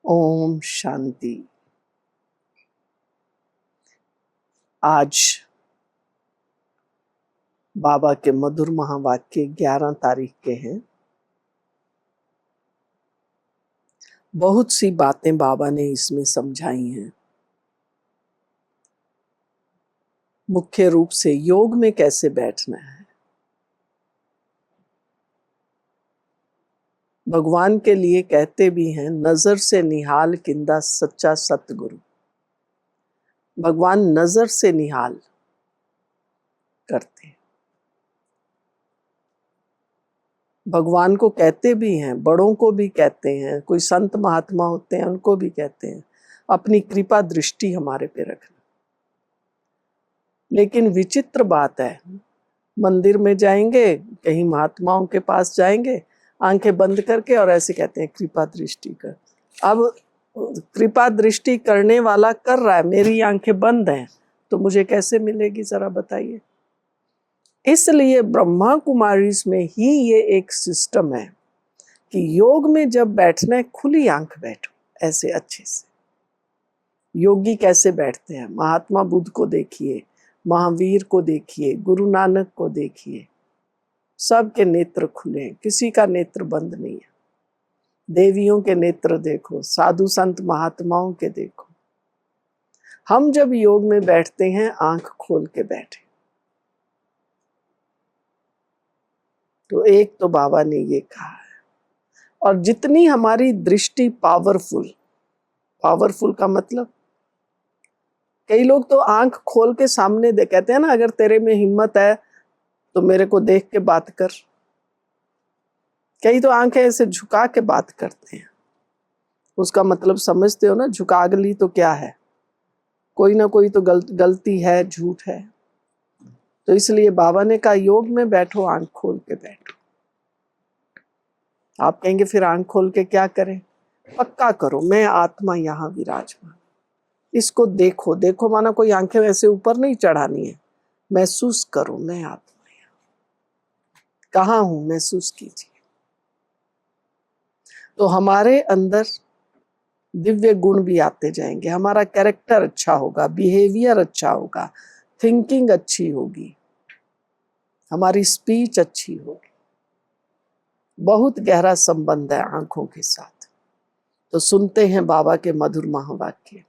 ओम शांति। आज बाबा के मधुर महावाक्य 11 तारीख के हैं। बहुत सी बातें बाबा ने इसमें समझाई हैं। मुख्य रूप से योग में कैसे बैठना है। भगवान के लिए कहते भी हैं, नजर से निहाल किंदा सच्चा सतगुरु। भगवान नजर से निहाल करते हैं। भगवान को कहते भी हैं, बड़ों को भी कहते हैं, कोई संत महात्मा होते हैं उनको भी कहते हैं, अपनी कृपा दृष्टि हमारे पे रखना। लेकिन विचित्र बात है, मंदिर में जाएंगे, कहीं महात्माओं के पास जाएंगे, आंखें बंद करके और ऐसे कहते हैं कृपा दृष्टि कर। अब कृपा दृष्टि करने वाला कर रहा है, मेरी आंखें बंद हैं, तो मुझे कैसे मिलेगी जरा बताइए। इसलिए ब्रह्मा कुमारी में ही ये एक सिस्टम है कि योग में जब बैठना है खुली आंख बैठो, ऐसे अच्छे से। योगी कैसे बैठते हैं, महात्मा बुद्ध को देखिए, महावीर को देखिए, गुरु नानक को देखिए, सबके नेत्र खुले हैं, किसी का नेत्र बंद नहीं है। देवियों के नेत्र देखो, साधु संत महात्माओं के देखो। हम जब योग में बैठते हैं आंख खोल के बैठे। तो एक तो बाबा ने ये कहा है। और जितनी हमारी दृष्टि पावरफुल का मतलब, कई लोग तो आंख खोल के सामने कहते हैं ना, अगर तेरे में हिम्मत है तो मेरे को देख के बात कर। कई तो आंखें ऐसे झुका के बात करते हैं। उसका मतलब समझते हो ना, झुकागली तो क्या है, कोई ना कोई तो गलती है, झूठ है। तो इसलिए बाबा ने कहा योग में बैठो, आंख खोल के बैठो। आप कहेंगे फिर आंख खोल के क्या करें। पक्का करो, मैं आत्मा यहाँ विराजमान। इसको देखो, देखो माना कोई आंखें ऐसे ऊपर नहीं चढ़ानी है। महसूस करो, मैं आत्मा यहाँ कहाँ हूं, महसूस कीजिए। तो हमारे अंदर दिव्य गुण भी आते जाएंगे। हमारा कैरेक्टर अच्छा होगा, बिहेवियर अच्छा होगा, थिंकिंग अच्छी होगी, हमारी स्पीच अच्छी होगी। बहुत गहरा संबंध है आंखों के साथ। तो सुनते हैं बाबा के मधुर महावाक्य।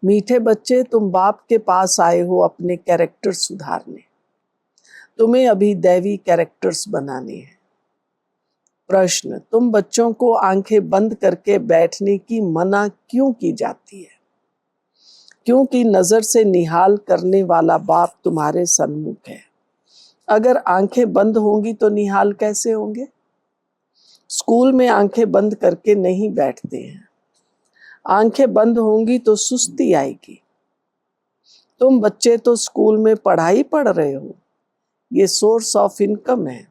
मीठे बच्चे, तुम बाप के पास आए हो अपने कैरेक्टर सुधारने। तुम्हें अभी दैवी कैरेक्टर्स बनाने हैं। प्रश्न, तुम बच्चों को आंखें बंद करके बैठने की मना क्यों की जाती है? क्योंकि नजर से निहाल करने वाला बाप तुम्हारे सन्मुख है। अगर आंखें बंद होंगी तो निहाल कैसे होंगे? स्कूल में आंखें बंद करके नहीं बैठते हैं। आंखें बंद होंगी तो सुस्ती आएगी। तुम बच्चे तो स्कूल में पढ़ाई पढ़ रहे हो, ये सोर्स ऑफ इनकम है,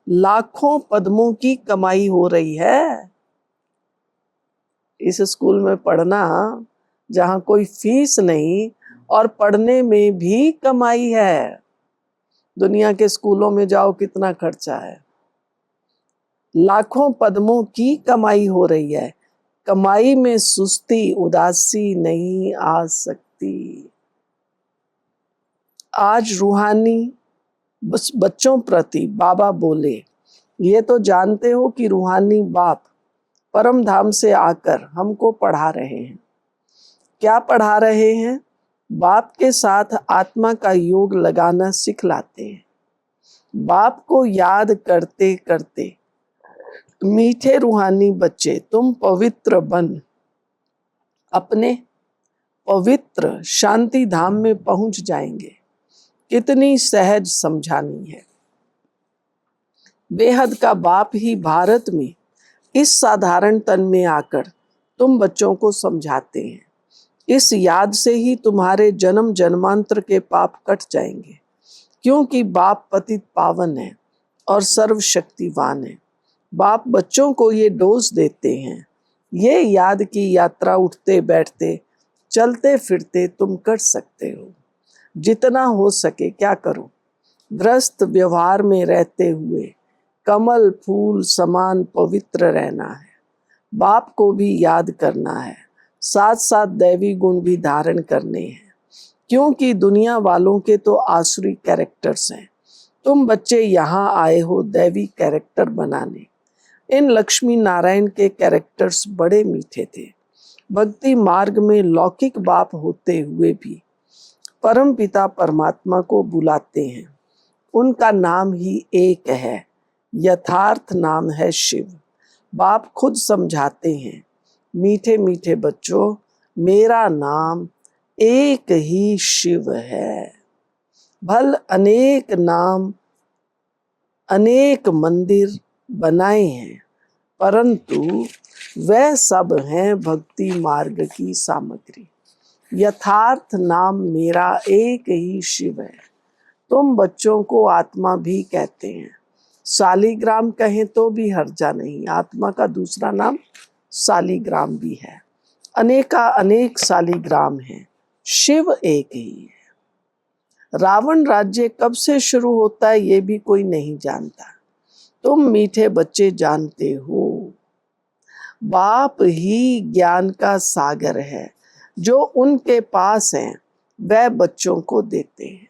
लाखों पद्मों की कमाई हो रही है। इस स्कूल में पढ़ना जहां कोई फीस नहीं और पढ़ने में भी कमाई है। दुनिया के स्कूलों में जाओ, कितना खर्चा है। लाखों पद्मों की कमाई हो रही है। कमाई में सुस्ती, उदासी नहीं आ सकती। आज रूहानी बच्चों प्रति बाबा बोले, ये तो जानते हो कि रूहानी बाप परम धाम से आकर हमको पढ़ा रहे हैं। क्या पढ़ा रहे हैं? बाप के साथ आत्मा का योग लगाना सिखलाते हैं। बाप को याद करते करते मीठे रूहानी बच्चे, तुम पवित्र बन अपने पवित्र शांति धाम में पहुंच जाएंगे। कितनी सहज समझानी है। बेहद का बाप ही भारत में इस साधारण तन में आकर तुम बच्चों को समझाते हैं। इस याद से ही तुम्हारे जन्म जन्मांतर के पाप कट जाएंगे, क्योंकि बाप पतित पावन है और सर्वशक्तिवान है। बाप बच्चों को ये डोज देते हैं। ये याद की यात्रा उठते बैठते चलते फिरते तुम कर सकते हो। जितना हो सके क्या करो, ग्रस्त व्यवहार में रहते हुए कमल फूल समान पवित्र रहना है। बाप को भी याद करना है, साथ साथ दैवी गुण भी धारण करने हैं, क्योंकि दुनिया वालों के तो आसुरी कैरेक्टर्स हैं। तुम बच्चे यहाँ आए हो दैवी कैरेक्टर बनाने। इन लक्ष्मी नारायण के कैरेक्टर्स बड़े मीठे थे। भक्ति मार्ग में लौकिक बाप होते हुए भी परम पिता परमात्मा को बुलाते हैं। उनका नाम ही एक है, यथार्थ नाम है शिव। बाप खुद समझाते हैं, मीठे मीठे बच्चों, मेरा नाम एक ही शिव है। भल अनेक नाम, अनेक मंदिर बनाए हैं, परंतु वह सब हैं भक्ति मार्ग की सामग्री। यथार्थ नाम मेरा एक ही शिव है। तुम बच्चों को आत्मा भी कहते हैं, शालिग्राम कहें तो भी हर्जा नहीं। आत्मा का दूसरा नाम शालिग्राम भी है। अनेका अनेक शालिग्राम हैं, शिव एक ही है। रावण राज्य कब से शुरू होता है ये भी कोई नहीं जानता। तुम मीठे बच्चे जानते हो। बाप ही ज्ञान का सागर है, जो उनके पास है वह बच्चों को देते हैं।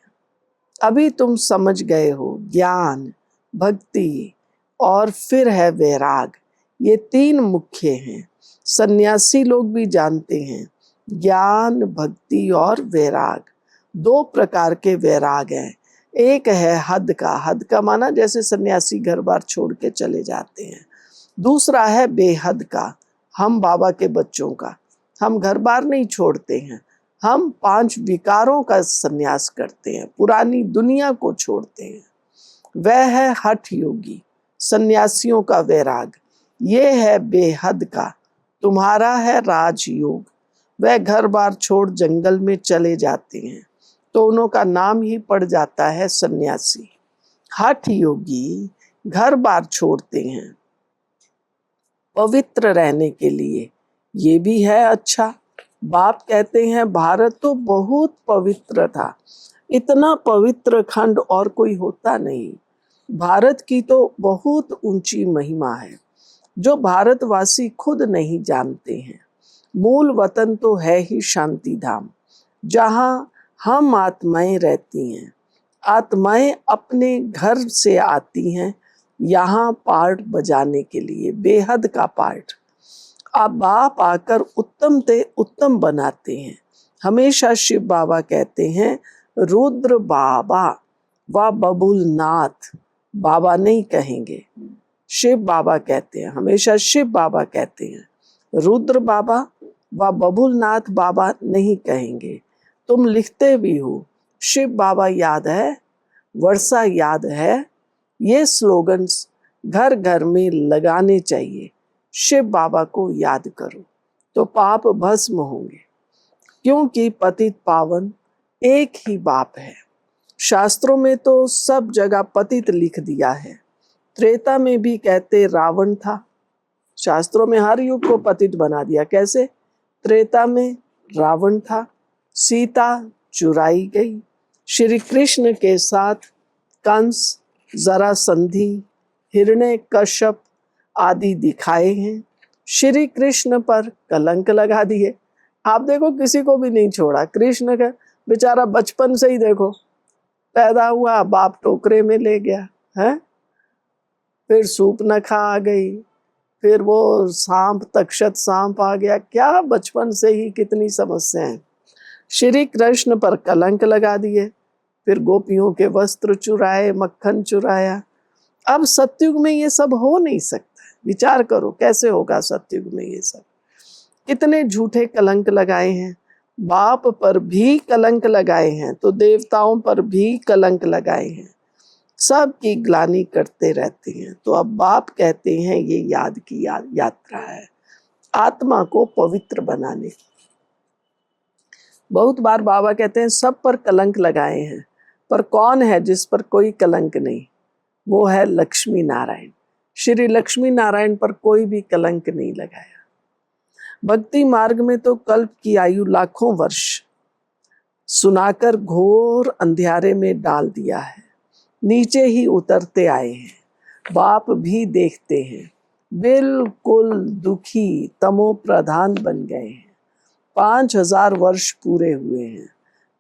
अभी तुम समझ गए हो, ज्ञान, भक्ति और फिर है वैराग, ये तीन मुख्य हैं। सन्यासी लोग भी जानते हैं, ज्ञान, भक्ति और वैराग। दो प्रकार के वैराग हैं। एक है हद का, हद का माना जैसे सन्यासी घर बार छोड़ के चले जाते हैं। दूसरा है बेहद का, हम बाबा के बच्चों का। हम घर बार नहीं छोड़ते हैं, हम 5 विकारों का संन्यास करते हैं, पुरानी दुनिया को छोड़ते हैं। वह है हठ योगी, सन्यासियों का वैराग। ये है बेहद का, तुम्हारा है राजयोग। वह घर बार छोड़ जंगल में चले जाते हैं, तो उनका नाम ही पड़ जाता है सन्यासी। हठ योगी घर बार छोड़ते हैं पवित्र रहने के लिए, ये भी है अच्छा। बाप कहते हैं भारत तो बहुत पवित्र था, इतना पवित्र खंड और कोई होता नहीं। भारत की तो बहुत ऊंची महिमा है, जो भारतवासी खुद नहीं जानते हैं। मूल वतन तो है ही शांति धाम, जहाँ हम आत्माएं रहती हैं। आत्माएं अपने घर से आती हैं यहाँ पार्ट बजाने के लिए, बेहद का पार्ट। अब बाप आकर उत्तम ते उत्तम बनाते हैं। हमेशा शिव बाबा कहते हैं रुद्र बाबा व बबुलनाथ, बाबा नहीं कहेंगे, शिव बाबा कहते हैं। हमेशा शिव बाबा कहते हैं, रुद्र बाबा व बबुलनाथ बाबा नहीं कहेंगे। तुम लिखते भी हो, शिव बाबा याद है, वर्षा याद है। ये स्लोगन्स घर घर में लगाने चाहिए। शिव बाबा को याद करो तो पाप भस्म होंगे, क्योंकि पतित पावन एक ही बाप है। शास्त्रों में तो सब जगह पतित लिख दिया है। त्रेता में भी कहते रावण था, शास्त्रों में हर युग को पतित बना दिया। कैसे? त्रेता में रावण था, सीता चुराई गई, श्री कृष्ण के साथ कंस, जरासंधि, हिरण्यकश्यप आदि दिखाए हैं। श्री कृष्ण पर कलंक लगा दिए। आप देखो किसी को भी नहीं छोड़ा। कृष्ण का बेचारा बचपन से ही देखो, पैदा हुआ बाप टोकरे में ले गया है, फिर सूपनखा आ गई, फिर वो सांप तक्षत सांप आ गया। क्या बचपन से ही कितनी समस्याएं। श्री कृष्ण पर कलंक लगा दिए, फिर गोपियों के वस्त्र चुराए, मक्खन चुराया। अब सतयुग में ये सब हो नहीं सकता। विचार करो कैसे होगा सतयुग में ये सब। कितने झूठे कलंक लगाए हैं, बाप पर भी कलंक लगाए हैं, तो देवताओं पर भी कलंक लगाए हैं। सब की ग्लानि करते रहते हैं। तो अब बाप कहते हैं ये याद की यात्रा है, आत्मा को पवित्र बनाने की। बहुत बार बाबा कहते हैं सब पर कलंक लगाए हैं, पर कौन है जिस पर कोई कलंक नहीं? वो है लक्ष्मी नारायण। श्री लक्ष्मी नारायण पर कोई भी कलंक नहीं लगाया। भक्ति मार्ग में तो कल्प की आयु लाखों वर्ष सुनाकर घोर अंधियारे में डाल दिया है। नीचे ही उतरते आए हैं। बाप भी देखते हैं, बिल्कुल दुखी तमो प्रधान बन गए हैं। 5000 वर्ष पूरे हुए हैं,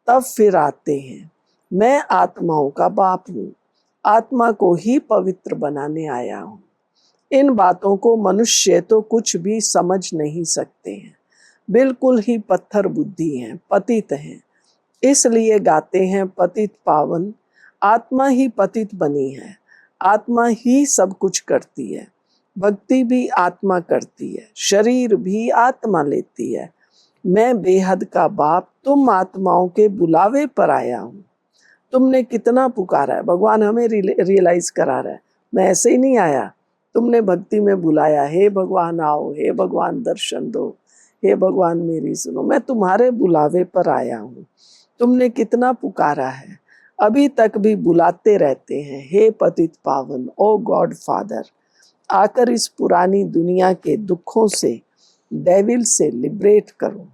तब फिर आते हैं। मैं आत्माओं का बाप हूँ, आत्मा को ही पवित्र बनाने आया हूँ। इन बातों को मनुष्य तो कुछ भी समझ नहीं सकते हैं, बिल्कुल ही पत्थर बुद्धि हैं, पतित हैं। इसलिए गाते हैं पतित पावन, आत्मा ही पतित बनी है, आत्मा ही सब कुछ करती है। भक्ति भी आत्मा करती है, शरीर भी आत्मा लेती है। मैं बेहद का बाप तुम आत्माओं के बुलावे पर आया हूँ। तुमने कितना पुकारा है, भगवान हमें रियलाइज करा रहा है, मैं ऐसे ही नहीं आया। तुमने भक्ति में बुलाया, हे भगवान आओ, हे भगवान दर्शन दो, हे भगवान मेरी सुनो, मैं तुम्हारे बुलावे पर आया हूँ। तुमने कितना पुकारा है, अभी तक भी बुलाते रहते हैं, हे पतित पावन, ओ गॉड फादर, आकर इस पुरानी दुनिया के दुखों से, डेविल से लिबरेट करो।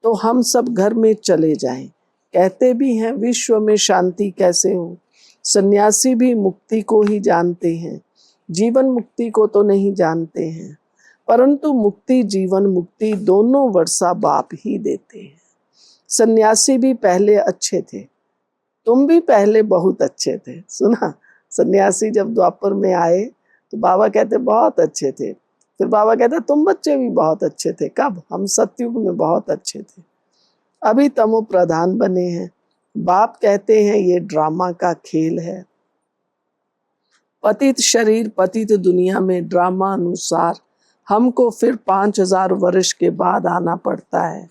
तो हम सब घर में चले जाएं। कहते भी हैं विश्व में शांति कैसे हो। सन्यासी भी मुक्ति को ही जानते हैं, जीवन मुक्ति को तो नहीं जानते हैं, परंतु मुक्ति जीवन मुक्ति दोनों वर्षा बाप ही देते हैं। सन्यासी भी पहले अच्छे थे, तुम भी पहले बहुत अच्छे थे। सुना, सन्यासी जब द्वापर में आए तो बाबा कहते बहुत अच्छे थे, फिर बाबा कहते तुम बच्चे भी बहुत अच्छे थे। कब? हम सतयुग में बहुत अच्छे थे, अभी तमो प्रधान बने हैं। बाप कहते हैं ये ड्रामा का खेल है। पतित शरीर पतित दुनिया में ड्रामा अनुसार हमको फिर 5000 वर्ष के बाद आना पड़ता है।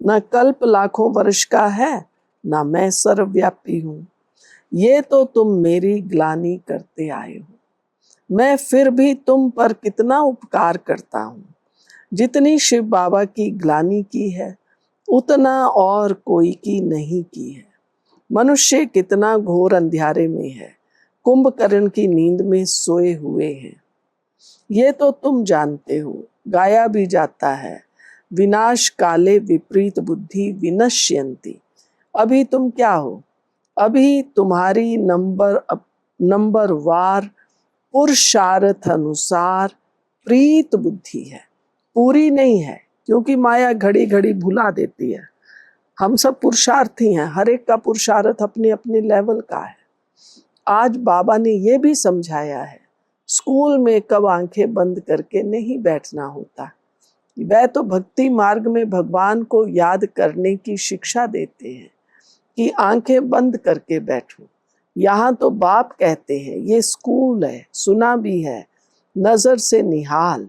न कल्प लाखों वर्ष का है, न मैं सर्वव्यापी हूँ। ये तो तुम मेरी ग्लानि करते आए हो, मैं फिर भी तुम पर कितना उपकार करता हूँ। जितनी शिव बाबा की ग्लानि की है, उतना और कोई की नहीं की है। मनुष्य कितना घोर अंधियारे में है, कुंभकर्ण की नींद में सोए हुए हैं। ये तो तुम जानते हो, गाया भी जाता है, विनाश काले विपरीत बुद्धि विनश्यन्ति। अभी तुम क्या हो? अभी तुम्हारी नंबर वार पुरुषार्थ अनुसार प्रीत बुद्धि है, पूरी नहीं है, क्योंकि माया घड़ी घड़ी भुला देती है। हम सब पुरुषार्थी हैं, हर एक का पुरुषार्थ अपने अपने लेवल का है। आज बाबा ने ये भी समझाया है, स्कूल में कब आंखें बंद करके नहीं बैठना होता। वह तो भक्ति मार्ग में भगवान को याद करने की शिक्षा देते हैं कि आंखें बंद करके बैठो। यहाँ तो बाप कहते हैं ये स्कूल है, सुना भी है, नजर से निहाल।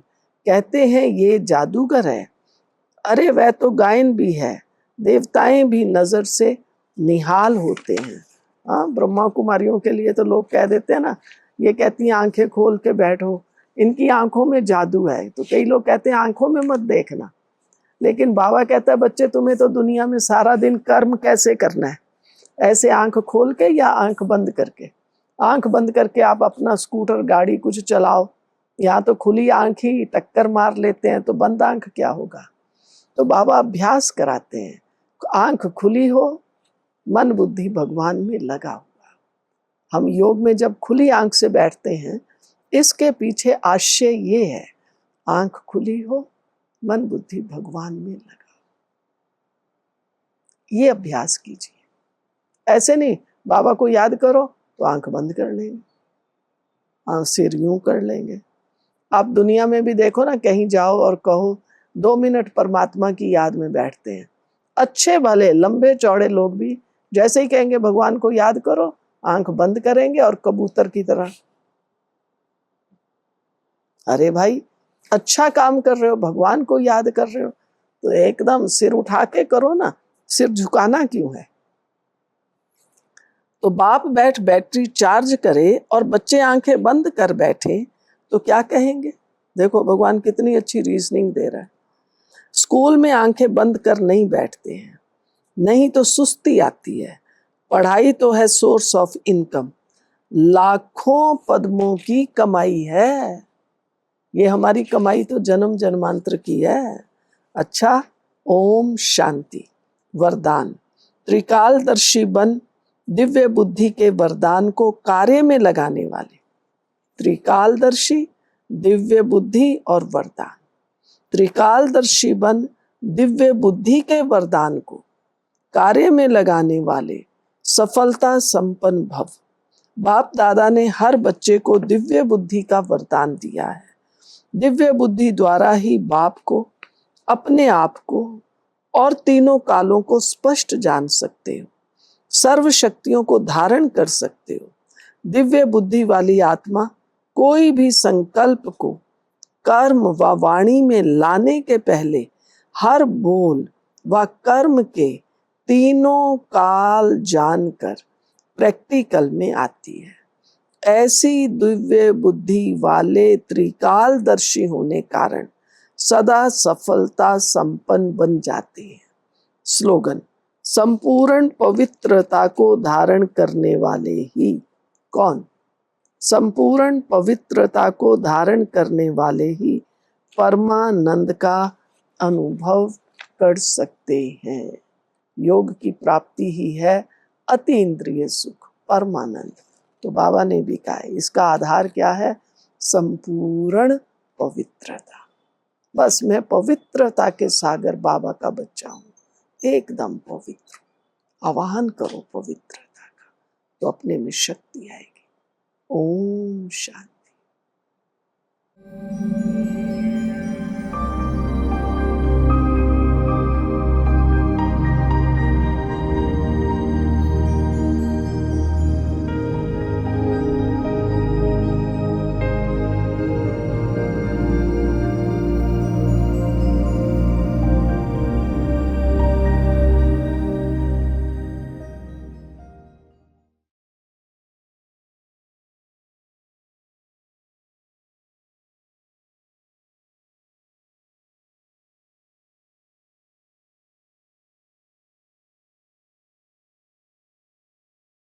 कहते हैं ये जादूगर है, अरे वह तो गायन भी है, देवताएं भी नजर से निहाल होते हैं। हाँ, ब्रह्मा कुमारियों के लिए तो लोग कह देते हैं ना, ये कहती हैं आंखें खोल के बैठो, इनकी आंखों में जादू है। तो कई लोग कहते हैं आंखों में मत देखना, लेकिन बाबा कहता है बच्चे तुम्हें तो दुनिया में सारा दिन कर्म कैसे करना है, ऐसे आंख खोल के या आंख बंद करके। आंख बंद करके आप अपना स्कूटर गाड़ी कुछ चलाओ, यहाँ तो खुली आंख ही टक्कर मार लेते हैं, तो बंद आंख क्या होगा। तो बाबा अभ्यास कराते हैं, आंख खुली हो, मन बुद्धि भगवान में लगा हुआ। हम योग में जब खुली आंख से बैठते हैं, इसके पीछे आशय ये है, आंख खुली हो, मन बुद्धि भगवान में लगा। ये अभ्यास कीजिए। ऐसे नहीं बाबा को याद करो तो आंख बंद कर लेंगे, सिर यूं कर लेंगे। आप दुनिया में भी देखो ना, कहीं जाओ और कहो 2 मिनट परमात्मा की याद में बैठते हैं। अच्छे भले लंबे चौड़े लोग भी जैसे ही कहेंगे भगवान को याद करो, आंख बंद करेंगे और कबूतर की तरह। अरे भाई, अच्छा काम कर रहे हो, भगवान को याद कर रहे हो, तो एकदम सिर उठा के करो ना, सिर झुकाना क्यों है। तो बाप बैटरी चार्ज करे और बच्चे आंखें बंद कर बैठे तो क्या कहेंगे। देखो भगवान कितनी अच्छी रीजनिंग दे रहा है। स्कूल में आंखें बंद कर नहीं बैठते हैं, नहीं तो सुस्ती आती है। पढ़ाई तो है सोर्स ऑफ इनकम, लाखों पद्मों की कमाई है। ये हमारी कमाई तो जन्म जन्मांतर की है। अच्छा, ओम शांति। वरदान, त्रिकालदर्शी बन दिव्य बुद्धि के वरदान को कार्य में लगाने वाले। त्रिकालदर्शी दिव्य बुद्धि और वरदान। त्रिकालदर्शी बन दिव्य बुद्धि के वरदान को कार्य में लगाने वाले सफलता संपन्न भव। बाप दादा ने हर बच्चे को दिव्य बुद्धि का वरदान दिया है। दिव्य बुद्धि द्वारा ही बाप को, अपने आप को और तीनों कालों को स्पष्ट जान सकते हो, सर्व शक्तियों को धारण कर सकते हो। दिव्य बुद्धि वाली आत्मा कोई भी संकल्प को कर्म व वाणी में लाने के पहले हर बोल व कर्म के तीनों काल जानकर प्रैक्टिकल में आती है। ऐसी दिव्य बुद्धि वाले त्रिकालदर्शी होने कारण सदा सफलता संपन्न बन जाते हैं। स्लोगन: संपूर्ण पवित्रता को धारण करने वाले ही कौन? संपूर्ण पवित्रता को धारण करने वाले ही परमानंद का अनुभव कर सकते हैं। योग की प्राप्ति ही है अति इंद्रिय सुख, परमानंद। तो बाबा ने भी कहा है, इसका आधार क्या है? संपूर्ण पवित्रता। बस मैं पवित्रता के सागर बाबा का बच्चा हूँ, एकदम पवित्र। आवाहन करो पवित्रता का, तो अपने में शक्ति आएगी। ओम शांति।